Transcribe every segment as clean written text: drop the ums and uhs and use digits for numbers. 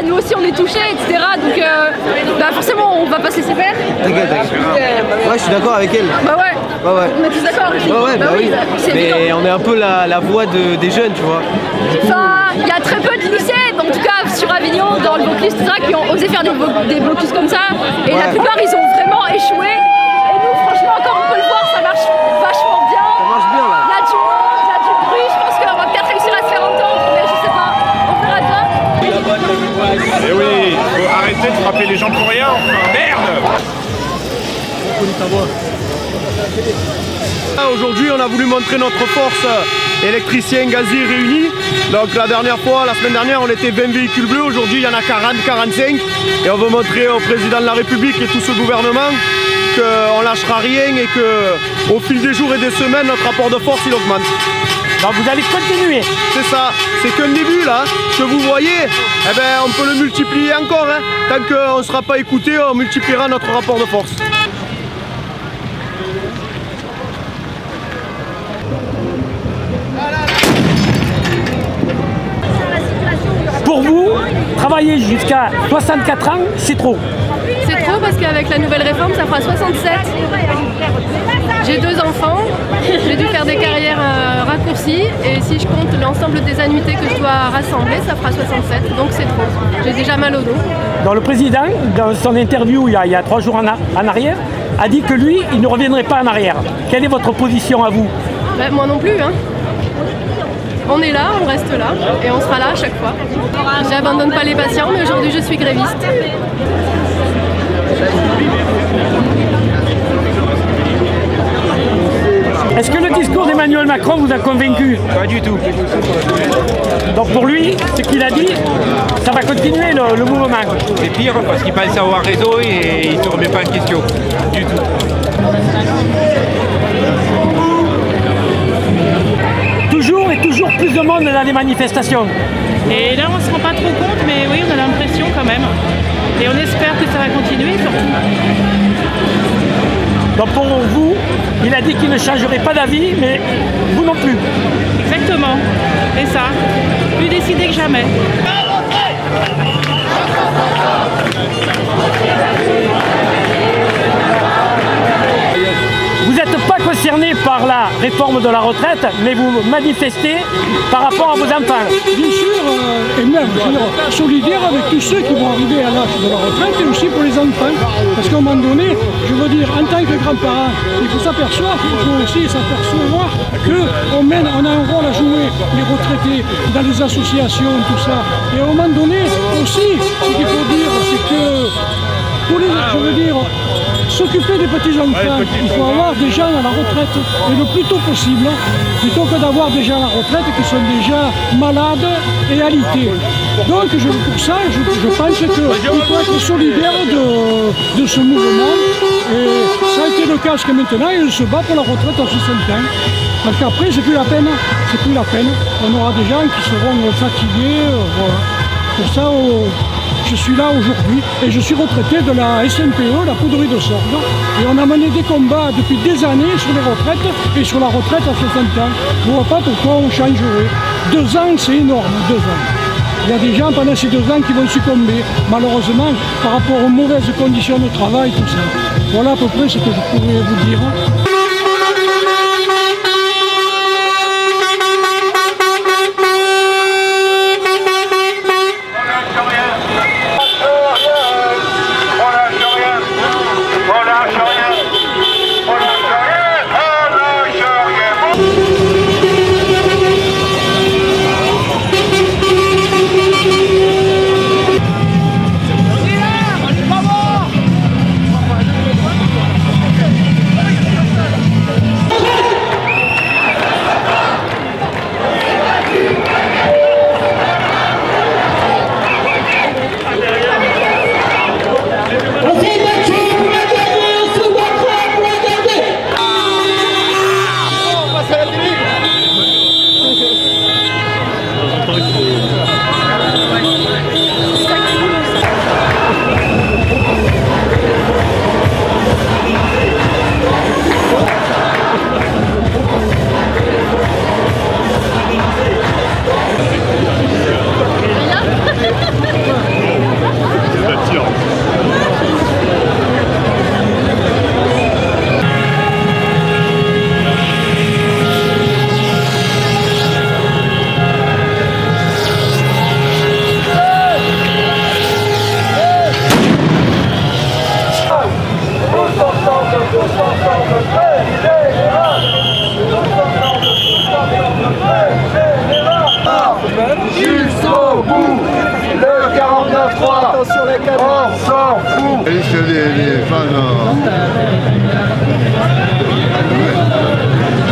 nous aussi on est touchés, etc. Donc bah forcément on va pas se laisser faire. T'inquiète. Ouais, je suis d'accord avec elle. Bah ouais. Ouais. On est tous d'accord. Ouais, bah oui. Mais on est un peu la voix des jeunes, tu vois. Enfin, il y a très peu de lycées, en tout cas sur Avignon, dans le blocus, tout ça, qui ont osé faire des blocus comme ça. Et la plupart, ils ont vraiment échoué. Et nous, franchement, comme on peut le voir, ça marche vachement bien. Ça marche bien là. Il y a du monde, il y a du bruit. Je pense qu'on va peut-être réussir à se faire entendre, mais je sais pas. On verra bien. Eh oui, faut arrêter de frapper les gens pour rien. Merde! Aujourd'hui, on a voulu montrer notre force électriciens, gaziers réunis. Donc la semaine dernière, on était 20 véhicules bleus. Aujourd'hui, il y en a 40, 45. Et on veut montrer au président de la République et tout ce gouvernement qu'on lâchera rien et qu'au fil des jours et des semaines, notre rapport de force, il augmente. Donc vous allez continuer. C'est ça, c'est qu'un début là. Ce que vous voyez, eh ben, on peut le multiplier encore. Hein. Tant qu'on ne sera pas écouté, on multipliera notre rapport de force. Pour vous, travailler jusqu'à 64 ans, c'est trop. C'est trop parce qu'avec la nouvelle réforme, ça fera 67. J'ai 2 enfants, j'ai dû faire des carrières raccourcies et si je compte l'ensemble des annuités que je dois rassembler, ça fera 67, donc c'est trop. J'ai déjà mal au dos. Donc le président, dans son interview il y a 3 jours en arrière, a dit que lui, il ne reviendrait pas en arrière. Quelle est votre position à vous? Ben, moi non plus, hein. On est là, on reste là et on sera là à chaque fois. J'abandonne pas les patients, mais aujourd'hui je suis gréviste. Est-ce que le discours d'Emmanuel Macron vous a convaincu? Pas du tout. Donc pour lui, ce qu'il a dit, ça va continuer le mouvement. C'est pire parce qu'il pense avoir raison et il ne se remet pas en question. Du tout. Toujours plus de monde dans les manifestations. Et là, on ne se rend pas trop compte, mais oui, on a l'impression quand même. Et on espère que ça va continuer surtout. Donc pour vous, il a dit qu'il ne changerait pas d'avis, mais vous non plus. Exactement. Et ça, plus décidé que jamais. Vous n'êtes pas concerné par la réforme de la retraite, mais vous manifestez par rapport à vos enfants. Bien sûr, et même solidaire avec tous ceux qui vont arriver à l'âge de la retraite et aussi pour les enfants. Parce qu'à un moment donné, je veux dire, en tant que grand-parent, il faut s'apercevoir, il faut aussi s'apercevoir qu'on a un rôle à jouer, les retraités, dans les associations, tout ça. Et à un moment donné, aussi, ce qu'il faut dire, c'est que pour les, je veux dire, s'occuper des petits-enfants, il faut avoir des gens à la retraite, et le plus tôt possible, plutôt que d'avoir des gens à la retraite qui sont déjà malades et alités. Donc pour ça, je pense qu'il faut être solidaire de ce mouvement, et ça a été le cas jusqu'à maintenant, et il se bat pour la retraite à 60 ans. Parce qu'après, c'est plus la peine, on aura des gens qui seront fatigués, voilà. Pour ça, je suis là aujourd'hui et je suis retraité de la SNPE, la poudrerie de Sorgue. Et on a mené des combats depuis des années sur les retraites et sur la retraite à 60 ans. Je ne vois pas pourquoi on changerait. 2 ans, c'est énorme, 2 ans. Il y a des gens pendant ces 2 ans qui vont succomber, malheureusement, par rapport aux mauvaises conditions de travail, tout ça. Voilà à peu près ce que je pourrais vous dire.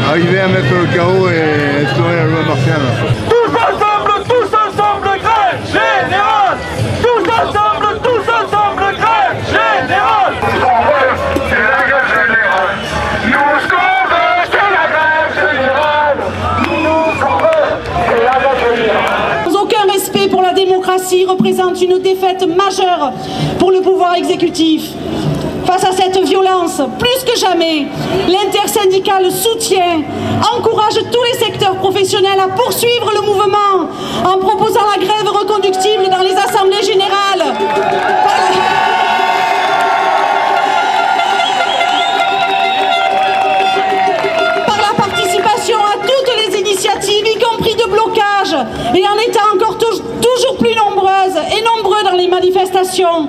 Arriver à mettre le chaos et instaurer la loi martiale. Tous ensemble, grève générale. Tous ensemble, grève générale. Ce qu'on veut, c'est la grève générale. Nous, ce qu'on veut, c'est la grève générale. Nous, ce qu'on veut, c'est la grève générale. Sans aucun respect pour la démocratie représente une défaite majeure pour le pouvoir exécutif. Face à cette violence, plus que jamais, l'intersyndicale soutient, encourage tous les secteurs professionnels à poursuivre le mouvement en proposant la grève reconductible dans les assemblées générales. Par la participation à toutes les initiatives, y compris de blocage, et en étant encore toujours plus nombreuses et nombreux dans les manifestations.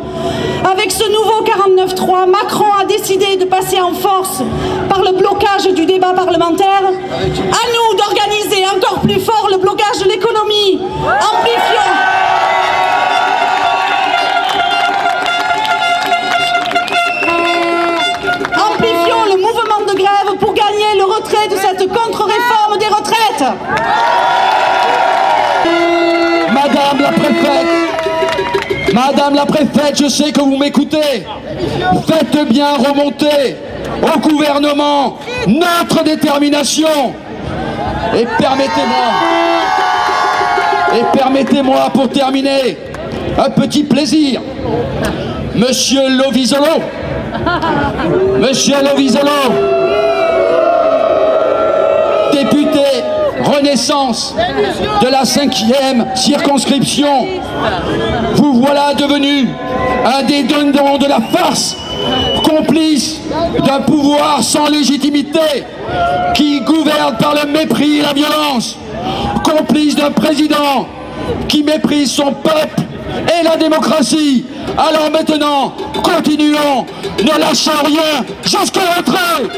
Avec ce nouveau 49.3, Macron a décidé de passer en force par le blocage du débat parlementaire. À nous d'organiser encore plus fort le blocage de l'économie. Amplifions le mouvement de grève pour gagner le retrait de cette contre-réforme des retraites. Madame la préfète, je sais que vous m'écoutez. Faites bien remonter au gouvernement notre détermination. Et permettez-moi pour terminer un petit plaisir. Monsieur Lovisolo, député Renaissance de la 5e circonscription, vous voilà devenu un des dindons de la farce, complice d'un pouvoir sans légitimité qui gouverne par le mépris et la violence, complice d'un président qui méprise son peuple et la démocratie. Alors maintenant, continuons, ne lâchons rien jusqu'à l'entrée.